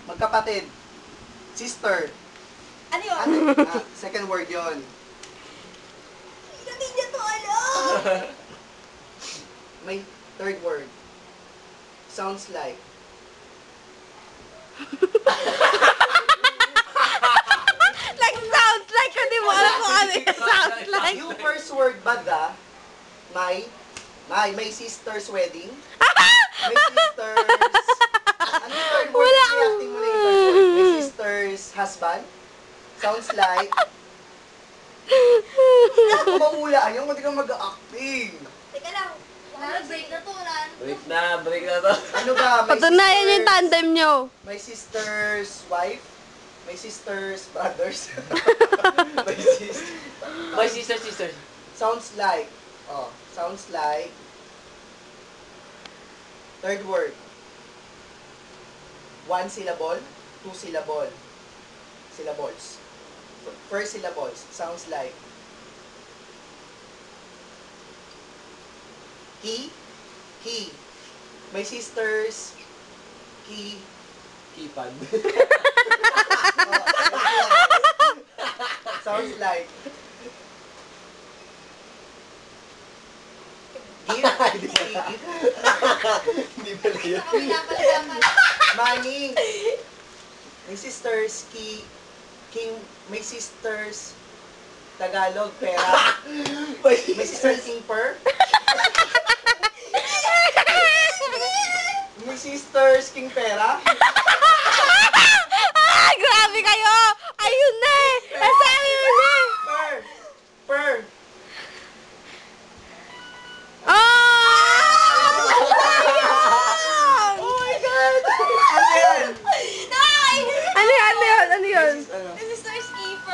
Magkapatid. Sister. Ano yun? Second word yon. Hindi niya to alam. May third word. Sounds like. Like, sounds like, hindi mo alam kung ano yung sounds like. Yung first word baga, may sister's wedding. May sister's... Ano yung third word? Wala. I-acting mo na yung third word. May sister's husband. Sounds like... Kung mahulaan yung hindi ka mag-acting. Teka lang. Break na to. Break na to. Ano ba? May Patunayan yung sister's- tandem nyo. My sister's wife. My sister's brothers. My sister. Sounds like. Sounds like. Third word. One syllable, two syllable. Syllables. First syllables. Sounds like. He. My sister's Kipad. sounds like. Hindi pala yun. Money. My sister's my sister's Tagalog, pera. My sister's keeper. My sister's king pera. Ah, grabe kayo! Ayun na eh! Nasabi mo na eh! Per. Oh! Oh my God! Ano yan? Nay! Ano yun? Ano? This is our skipper.